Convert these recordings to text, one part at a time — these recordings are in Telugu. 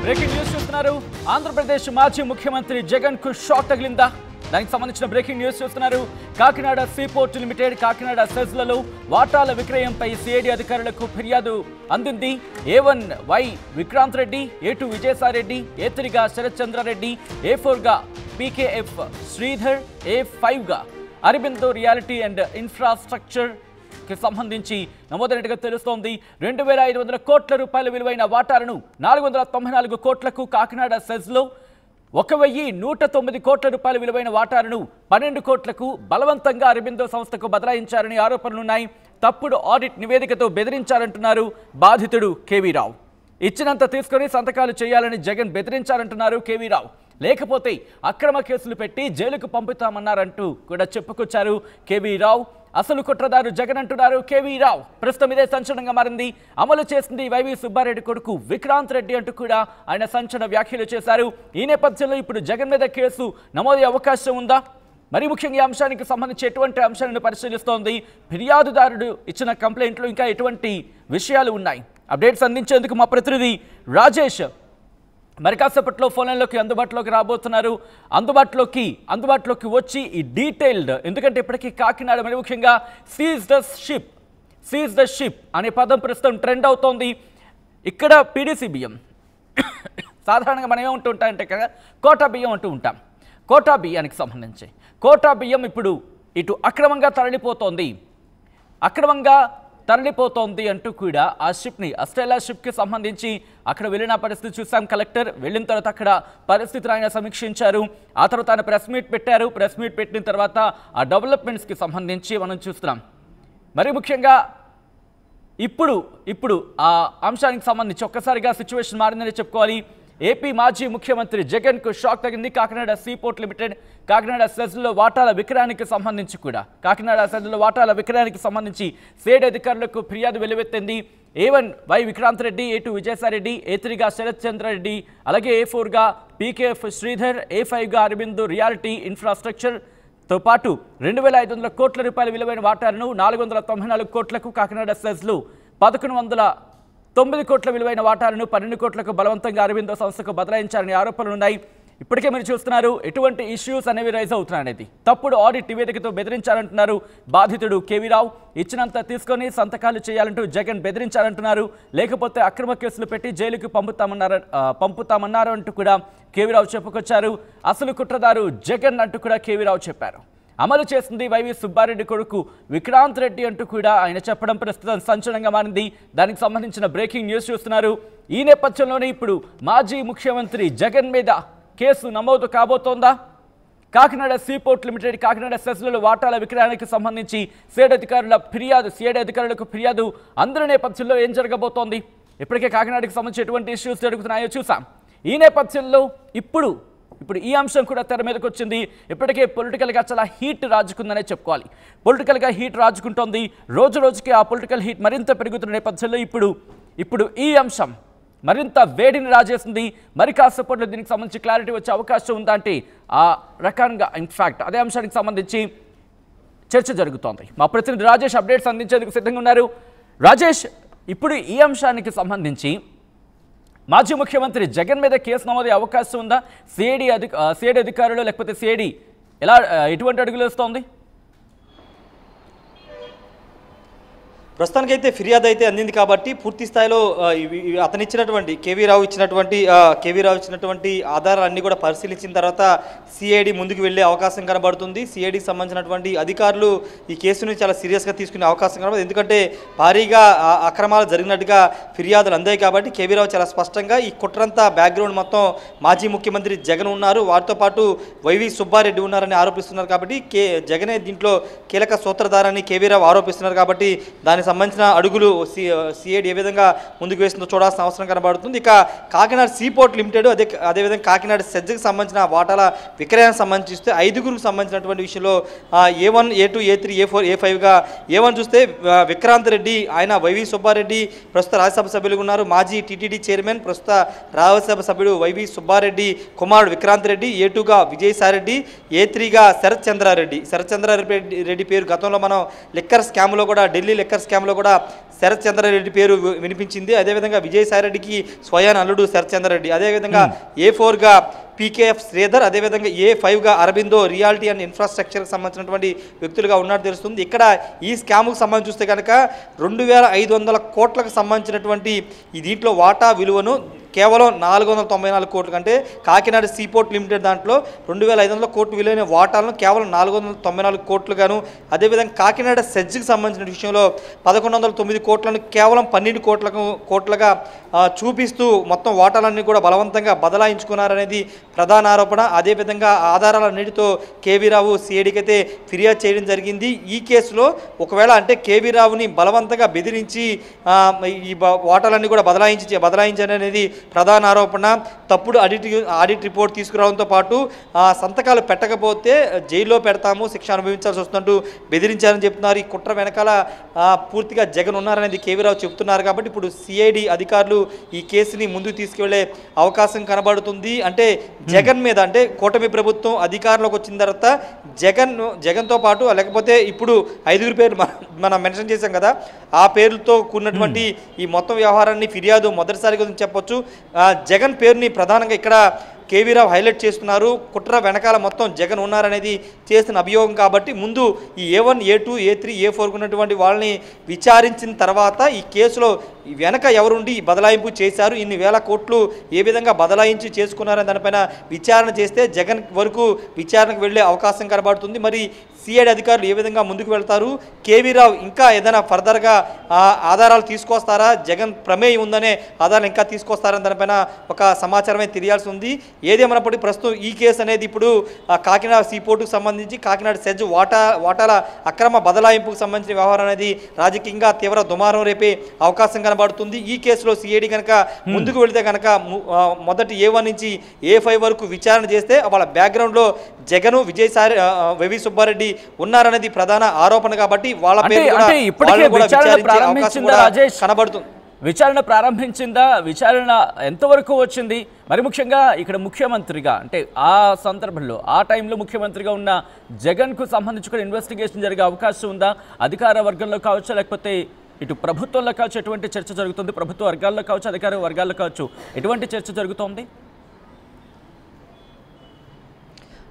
బ్రేకింగ్ న్యూస్ చూస్తున్నారు. ఆంధ్రప్రదేశ్ మాజీ ముఖ్యమంత్రి జగన్ కు షాక్ తగిలిందా? దానికి సంబంధించిన బ్రేకింగ్ న్యూస్ చూస్తున్నారు. కాకినాడ సీపోర్ట్ లిమిటెడ్ కాకినాడ సెజ్లలో వాటాల విక్రయంపై సిఐడి అధికారులకు ఫిర్యాదు అందింది. A1 Y Vikrant Reddy, A2 Vijayasai Reddy, A3 గా శరత్ చంద్రారెడ్డి, A4 గా PKF శ్రీధర్, A5 గా అరబిందో రియాలిటీ అండ్ ఇన్ఫ్రాస్ట్రక్చర్ కి సంబంధించి నమోదైనట్టుగా తెలుస్తోంది. 2500 కోట్ల రూపాయల విలువైన వాటాలను 494 కోట్లకు కాకినాడ సెజ్లో, 1109 కోట్ల రూపాయల విలువైన వాటాలను 12 కోట్లకు బలవంతంగా అరబిందో సంస్థకు బదలాయించారని ఆరోపణలున్నాయి. తప్పుడు ఆడిట్ నివేదికతో బెదిరించారంటున్నారు బాధితుడు కేవీ రావు. ఇచ్చినంత తీసుకొని సంతకాలు చేయాలని జగన్ బెదిరించారంటున్నారు కేవీ రావు. లేకపోతే అక్రమ కేసులు పెట్టి జైలుకు పంపుతామన్నారంటూ కూడా చెప్పుకొచ్చారు కేవీ రావు. అసలు కుట్రదారు జగన్ అంటున్నారు కేవీ రావు. ప్రస్తుతం ఇదే సంచలనంగా మారింది. అమలు చేసింది వైవి సుబ్బారెడ్డి కొడుకు విక్రాంత్ రెడ్డి అంటూ కూడా ఆయన సంచలన వ్యాఖ్యలు చేశారు. ఈ నేపథ్యంలో ఇప్పుడు జగన్ మీద కేసు నమోదయ్యే అవకాశం ఉందా? మరి ముఖ్యంగా ఈ అంశానికి సంబంధించి ఎటువంటి అంశాలను పరిశీలిస్తోంది? ఫిర్యాదుదారుడు ఇచ్చిన కంప్లైంట్లో ఇంకా ఎటువంటి విషయాలు ఉన్నాయి? అప్డేట్స్ అందించేందుకు మా ప్రతినిధి రాజేష్ మరి కాసేపట్లో ఫోన్ లైన్లోకి అందుబాటులోకి రాబోతున్నారు. అందుబాటులోకి వచ్చి ఈ డీటెయిల్డ్, ఎందుకంటే ఇప్పటికీ కాకినాడ మరి ముఖ్యంగా సీజ్ ద షిప్ అనే పదం ప్రస్తుతం ట్రెండ్ అవుతోంది. ఇక్కడ పీడీసీ బియ్యం సాధారణంగా మనం ఏమంటూ ఉంటామంటే కదా కోటా బియ్యం అంటూ ఉంటాం. కోటా బియ్యానికి సంబంధించి కోటా బియ్యం ఇప్పుడు ఇటు అక్రమంగా తరలిపోతోంది అంటూ కూడా ఆ షిప్ని అస్ట్రేలియా షిప్కి సంబంధించి అక్కడ వెళ్ళిన పరిస్థితి చూసాం. కలెక్టర్ వెళ్ళిన తర్వాత అక్కడ పరిస్థితిని ఆయన సమీక్షించారు. ఆ తర్వాత ఆయన ప్రెస్ మీట్ పెట్టారు. ప్రెస్ మీట్ పెట్టిన తర్వాత ఆ డెవలప్మెంట్స్కి సంబంధించి మనం చూస్తున్నాం. మరి ముఖ్యంగా ఇప్పుడు ఆ అంశానికి సంబంధించి ఒక్కసారిగా సిచ్యువేషన్ మారిందని చెప్పుకోవాలి. ఏపీ మాజీ ముఖ్యమంత్రి జగన్ కు షాక్ తగింది. కాకినాడ సీపోర్ట్ లిమిటెడ్ కాకినాడ సెజ్లో వాటాల విక్రయానికి సంబంధించి సేడ్ అధికారులకు ఫిర్యాదు వెలువెత్తింది. A1 Y Vikrant Reddy, A2 Vijayasai Reddy, A3 గా శరత్ చంద్రారెడ్డి, అలాగే A4 గా PKF శ్రీధర్, A5 గా అరబిందో రియాలిటీ ఇన్ఫ్రాస్ట్రక్చర్ తో పాటు 2500 కోట్ల రూపాయల విలువైన వాటాలను 494 కోట్లకు కాకినాడ సెజ్లో, 1109 కోట్ల విలువైన వాటాలను 12 కోట్లకు బలవంతంగా అరబిందో సంస్థకు బదలాయించారని ఆరోపణలున్నాయి. ఇప్పటికే మీరు చూస్తున్నారు ఎటువంటి ఇష్యూస్ అనేవి రైజ్ అవుతున్నాయనేది. తప్పుడు ఆడిట్ నివేదికతో బెదిరించారంటున్నారు బాధితుడు కేవీ రావు. ఇచ్చినంత తీసుకొని సంతకాలు చేయాలంటూ జగన్ బెదిరించారంటున్నారు. లేకపోతే అక్రమ కేసులు పెట్టి జైలుకు పంపుతామన్నారు అంటూ కూడా కేవీ రావు చెప్పుకొచ్చారు. అసలు కుట్రదారు జగన్ అంటూ కూడా కేవీ రావు చెప్పారు. అమలు చేసింది వైవి సుబ్బారెడ్డి కొడుకు విక్రాంత్ రెడ్డి అంటూ కూడా ఆయన చెప్పడం ప్రస్తుతం సంచలనంగా మారింది. దానికి సంబంధించిన బ్రేకింగ్ న్యూస్ చూస్తున్నారు. ఈ నేపథ్యంలోనే ఇప్పుడు మాజీ ముఖ్యమంత్రి జగన్ మీద కేసు నమోదు కాబోతోందా? కాకినాడ సీపోర్ట్ లిమిటెడ్ కాకినాడ సెజ్లలో వాటాల విక్రయానికి సంబంధించి సిఐడి అధికారులకు ఫిర్యాదు అందరి నేపథ్యంలో ఏం జరగబోతోంది? ఇప్పటికే కాకినాడకి సంబంధించి ఎటువంటి ఇష్యూస్ జరుగుతున్నాయో చూసాం. ఈ నేపథ్యంలో ఇప్పుడు ఈ అంశం కూడా తెర మీదకి వచ్చింది. ఇప్పటికే పొలిటికల్గా చాలా హీట్ రాజుకుందనే చెప్పుకోవాలి. పొలిటికల్గా హీట్ రాజుకుంటోంది. రోజు రోజుకి ఆ పొలిటికల్ హీట్ మరింత పెరుగుతున్న నేపథ్యంలో ఇప్పుడు ఈ అంశం మరింత వేడిని రాజేసింది. మరి కాసేపట్లో దీనికి సంబంధించి క్లారిటీ వచ్చే అవకాశం ఉందా అంటే ఆ రకంగా ఇన్ఫ్యాక్ట్ అదే అంశానికి సంబంధించి చర్చ జరుగుతోంది. మా ప్రతినిధి రాజేష్ అప్డేట్స్ అందించేందుకు సిద్ధంగా ఉన్నారు. రాజేష్, ఇప్పుడు ఈ అంశానికి సంబంధించి మాజీ ముఖ్యమంత్రి జగన్ మీద కేసు నమోదే అవకాశం ఉందా? సిఐడి అధికారులు లేకపోతే సిఐడి ఎటువంటి అడుగులు వేస్తోంది? ప్రస్తుతానికైతే ఫిర్యాదు అయితే అందింది కాబట్టి పూర్తి స్థాయిలో అతను ఇచ్చినటువంటి కేవీ రావు ఇచ్చినటువంటి ఆధారాలన్నీ కూడా పరిశీలించిన తర్వాత సిఐడి ముందుకు వెళ్ళే అవకాశం కనబడుతుంది. సిఐడికి సంబంధించినటువంటి అధికారులు ఈ కేసుని చాలా సీరియస్గా తీసుకునే అవకాశం కనబడుతుంది. ఎందుకంటే భారీగా అక్రమాలు జరిగినట్టుగా ఫిర్యాదులు అందాయి కాబట్టి కేవీ రావు చాలా స్పష్టంగా ఈ కుట్రంతా బ్యాక్గ్రౌండ్ మొత్తం మాజీ ముఖ్యమంత్రి జగన్ ఉన్నారు, వారితో పాటు వైవి సుబ్బారెడ్డి ఉన్నారని ఆరోపిస్తున్నారు. కాబట్టి జగనే దీంట్లో కీలక సూత్రధారని కేవీ రావు ఆరోపిస్తున్నారు. కాబట్టి దానికి సంబంధించిన అడుగులు సిఐడి ఏ విధంగా ముందుకు వేస్తుందో చూడాల్సిన అవసరం కనబడుతుంది. ఇక కాకినాడ సీపోర్ట్ లిమిటెడ్ అదేవిధంగా కాకినాడ సెజ్కి సంబంధించిన వాటాల విక్రయానికి సంబంధించి చూస్తే 5గురికి సంబంధించినటువంటి విషయంలో A1, A2, A3, A4, A5గా A1 చూస్తే విక్రాంత్ రెడ్డి, ఆయన వైవి సుబ్బారెడ్డి ప్రస్తుత రాజ్యసభ సభ్యులుగా ఉన్నారు. మాజీ టీటీడీ చైర్మన్, ప్రస్తుత రాజ్యసభ సభ్యుడు వైవి సుబ్బారెడ్డి కుమారుడు విక్రాంత్ రెడ్డి, A2గా విజయసాయిరెడ్డి, A3గా శరత్ చంద్రారెడ్డి పేరు గతంలో మనం లిక్కర్ స్కామ్లో కూడా ఢిల్లీ లిక్కర్ స్కామ్ స్కామ్లో కూడా శరత్ చంద్రారెడ్డి పేరు వినిపించింది. అదేవిధంగా విజయసాయిరెడ్డికి స్వయాన అల్లుడు శరత్ చంద్రారెడ్డి, అదేవిధంగా A4గా PKF శ్రీధర్, అదేవిధంగా A5గా అరబిందో రియాలిటీ అండ్ ఇన్ఫ్రాస్ట్రక్చర్కి సంబంధించినటువంటి వ్యక్తులుగా ఉన్నట్టు తెలుస్తుంది. ఇక్కడ ఈ స్కామ్కు సంబంధించి చూస్తే కనుక 2500 కోట్లకు సంబంధించినటువంటి ఈ దీంట్లో వాటా విలువను కేవలం 494 కోట్లు, అంటే కాకినాడ సీపోర్ట్ లిమిటెడ్ దాంట్లో 2500 కోట్లు విలువైన వాటాలను కేవలం 494 కోట్లుగాను, అదేవిధంగా కాకినాడ సెజ్కి సంబంధించిన విషయంలో 1109 కోట్లను కేవలం 12 కోట్లుగా చూపిస్తూ మొత్తం వాటాలన్నీ కూడా బలవంతంగా బదలాయించుకున్నారనేది ప్రధాన ఆరోపణ. అదేవిధంగా ఆధారాలన్నిటితో కేవీ రావు సిఐడికి అయితే ఫిర్యాదు చేయడం జరిగింది. ఈ కేసులో ఒకవేళ అంటే కేవీ రావుని బలవంతంగా బెదిరించి ఈ వాటాలన్నీ కూడా బదలాయించారనేది ప్రధాన ఆరోపణ. తప్పుడు ఆడిట్ రిపోర్ట్ తీసుకురావడంతో పాటు సంతకాలు పెట్టకపోతే జైల్లో పెడతాము, శిక్ష అనుభవించాల్సి వస్తుందంటూ బెదిరించారని చెప్తున్నారు. ఈ కుట్ర వెనకాల పూర్తిగా జగన్ ఉన్నారనేది కేవీ రావు చెప్తున్నారు. కాబట్టి ఇప్పుడు సిఐడి అధికారులు ఈ కేసుని ముందుకు తీసుకువెళ్లే అవకాశం కనబడుతుంది. అంటే జగన్ మీద, అంటే కూటమి ప్రభుత్వం అధికారంలోకి వచ్చిన తర్వాత జగన్తో పాటు లేకపోతే ఇప్పుడు 5 పేరు మనం మెన్షన్ చేశాం కదా, ఆ పేర్లతో కూడినటువంటి ఈ మొత్తం వ్యవహారాన్ని ఫిర్యాదు మొదటిసారిగా చెప్పొచ్చు. జగన్ పేరుని ప్రధానంగా ఇక్కడ కేవీ రావు హైలైట్ చేస్తున్నారు. కుట్ర వెనకాల మొత్తం జగన్ ఉన్నారనేది చేసిన అభియోగం. కాబట్టి ముందు ఈ A1, A2, A3, A4 ఉన్నటువంటి వాళ్ళని విచారించిన తర్వాత ఈ కేసులో వెనక ఎవరుండి ఈ బదలాయింపు చేశారు, ఇన్ని వేల కోట్లు ఏ విధంగా బదలాయించి చేసుకున్నారని దానిపైన విచారణ చేస్తే జగన్ వరకు విచారణకు వెళ్ళే అవకాశం కనబడుతుంది. మరి సిఐడి అధికారులు ఏ విధంగా ముందుకు వెళ్తారు, కేవీ రావు ఇంకా ఏదైనా ఫర్దర్గా ఆధారాలు తీసుకొస్తారా, జగన్ ప్రమేయం ఉందనే ఆధారాలు ఇంకా తీసుకొస్తారని దానిపైన ఒక సమాచారమే తెలియాల్సి ఉంది. ఏదేమైనప్పటికీ ప్రస్తుతం ఈ కేసు అనేది ఇప్పుడు కాకినాడ సీపోర్టుకు సంబంధించి కాకినాడ సెజ్ వాటాల అక్రమ బదలాయింపుకు సంబంధించిన వ్యవహారం అనేది రాజకీయంగా తీవ్ర దుమారం రేపే అవకాశం కనబడుతుంది. ఈ కేసులో సిఐడి కనుక ముందుకు వెళితే కనుక మొదటి A1 నుంచి A5 వరకు విచారణ చేస్తే వాళ్ళ బ్యాక్గ్రౌండ్లో జగన్, విజయసాయి, వైవి సుబ్బారెడ్డి ఉన్నారనేది ప్రధాన ఆరోపణ. కాబట్టి వాళ్ళ పేరు కనబడుతుంది. విచారణ ప్రారంభించిందా, విచారణ ఎంతవరకు వచ్చింది, మరి ముఖ్యంగా ఇక్కడ ముఖ్యమంత్రిగా అంటే ఆ సందర్భంలో ఆ టైంలో ముఖ్యమంత్రిగా ఉన్న జగన్కు సంబంధించి కూడా ఇన్వెస్టిగేషన్ జరిగే అవకాశం ఉందా, అధికార వర్గంలో కావచ్చు లేకపోతే ఇటు ప్రభుత్వంలో కావచ్చు ఎటువంటి చర్చ జరుగుతుంది, ప్రభుత్వ వర్గాల్లో కావచ్చు అధికార వర్గాల్లో కావచ్చు ఎటువంటి చర్చ జరుగుతోంది?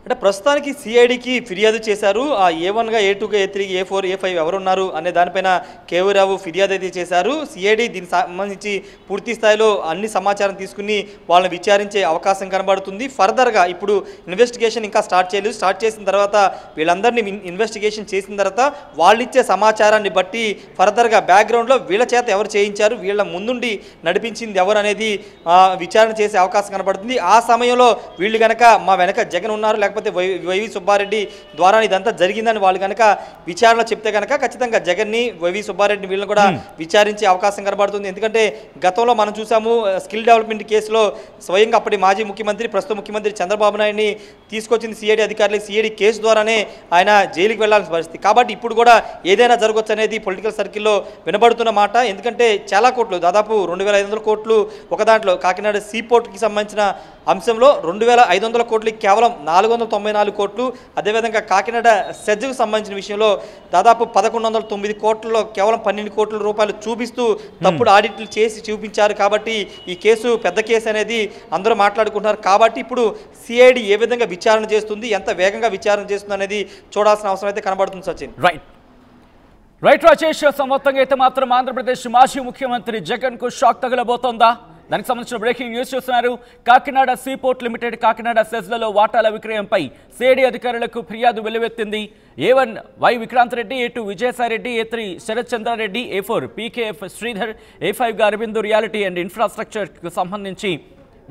అంటే ప్రస్తుతానికి సిఐడికి ఫిర్యాదు చేశారు. ఆ A1గా, A2గా, A3, A4, A5 ఎవరున్నారు అనే దానిపైన కేవీ రావు ఫిర్యాదు అయితే చేశారు. సిఐడి దీనికి సంబంధించి పూర్తి స్థాయిలో అన్ని సమాచారం తీసుకుని వాళ్ళని విచారించే అవకాశం కనబడుతుంది. ఫర్దర్గా ఇప్పుడు ఇన్వెస్టిగేషన్ ఇంకా స్టార్ట్ చేయలేదు. స్టార్ట్ చేసిన తర్వాత వీళ్ళందరినీ ఇన్వెస్టిగేషన్ చేసిన తర్వాత వాళ్ళు ఇచ్చే సమాచారాన్ని బట్టి ఫర్దర్గా బ్యాక్గ్రౌండ్లో వీళ్ళ చేత ఎవరు చేయించారు, వీళ్ళ ముందుండి నడిపించింది ఎవరు అనేది విచారణ చేసే అవకాశం కనబడుతుంది. ఆ సమయంలో వీళ్ళు కనుక మా వెనక జగన్ ఉన్నారు లేకపోతే వైవి సుబ్బారెడ్డి ద్వారా ఇదంతా జరిగిందని వాళ్ళు కనుక విచారణలో చెప్తే కనుక ఖచ్చితంగా జగన్ని, వైవి సుబ్బారెడ్డిని వీళ్ళని కూడా విచారించే అవకాశం కనబడుతుంది. ఎందుకంటే గతంలో మనం చూసాము స్కిల్ డెవలప్మెంట్ కేసులో స్వయంగా అప్పటి మాజీ ముఖ్యమంత్రి, ప్రస్తుత ముఖ్యమంత్రి చంద్రబాబు నాయుడిని తీసుకొచ్చింది సిఐడి అధికారులు. సిఐడి కేసు ద్వారానే ఆయన జైలుకి వెళ్లాల్సిన పరిస్థితి. కాబట్టి ఇప్పుడు కూడా ఏదైనా జరగవచ్చు అనేది పొలిటికల్ సర్కిల్లో వినబడుతున్న మాట. ఎందుకంటే చాలా కోట్లు, దాదాపు 2500 కోట్లు ఒక దాంట్లో కాకినాడ సీపోర్ట్కి సంబంధించిన అంశంలో 2500 కోట్లకి కేవలం 494 కోట్లు, అదేవిధంగా కాకినాడ సెజ్కు సంబంధించిన విషయంలో దాదాపు 1109 కోట్లలో కేవలం 12 కోట్ల రూపాయలు చూపిస్తూ తప్పుడు ఆడిట్లు చేసి చూపించారు. కాబట్టి ఈ కేసు పెద్ద కేసు అనేది అందరూ మాట్లాడుకుంటున్నారు. కాబట్టి ఇప్పుడు సిఐడి ఏ విధంగా విచారణ చేస్తుంది, ఎంత వేగంగా విచారణ చేస్తుంది అనేది చూడాల్సిన అవసరం అయితే కనబడుతుంది. సచిన్. రైట్ రాజేష్, మొత్తంగా అయితే మాత్రం ఆంధ్రప్రదేశ్ మాజీ ముఖ్యమంత్రి జగన్కు షాక్ తగలబోతోందా? దానికి సంబంధించిన బ్రేకింగ్ న్యూస్ చూస్తున్నారు. కాకినాడ సీపోర్ట్ లిమిటెడ్ కాకినాడ సెజ్లలో వాటాల విక్రయంపై సిఐడి అధికారులకు ఫిర్యాదు వెలువెత్తింది. A1 Y Vikrant Reddy, A2 Vijayasai Reddy, A3 Sarath Chandra Reddy, A4 PKF Sridhar, A5గా అరబిందో రియాలిటీ అండ్ ఇన్ఫ్రాస్ట్రక్చర్కు సంబంధించి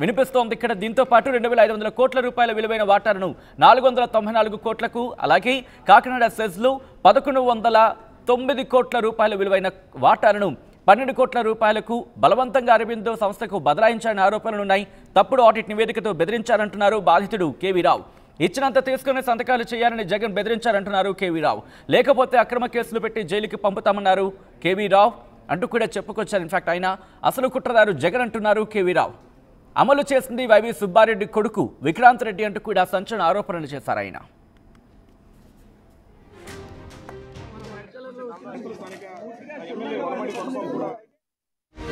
వినిపిస్తోంది. ఇక్కడ దీంతో పాటు 2500 కోట్ల రూపాయల విలువైన వాటాలను 494 కోట్లకు, అలాగే కాకినాడ సెజ్లు 1109 కోట్ల రూపాయల విలువైన వాటాలను 12 కోట్ల రూపాయలకు బలవంతంగా అరబిందో సంస్థకు బదలాయించాలని ఆరోపణలున్నాయి. తప్పుడు ఆడిట్ నివేదికతో బెదిరించారంటున్నారు బాధితుడు కేవీ రావు. ఇచ్చినంత తీసుకునే సంతకాలు చేయాలని జగన్ బెదిరించారంటున్నారు కేవీ రావు. లేకపోతే అక్రమ కేసులు పెట్టి జైలుకి పంపుతామన్నారు కేవీ రావు అంటూ కూడా చెప్పుకొచ్చారు. ఇన్ఫాక్ట్ ఆయన అసలు కుట్రదారు జగన్ అంటున్నారు కేవీ రావు. అమలు చేసింది వైవి సుబ్బారెడ్డి కొడుకు విక్రాంత్ రెడ్డి అంటూ కూడా సంచలన ఆరోపణలు చేశారు ఆయన. ఎమ్మెల్యే వరమణి పద్మ కూడా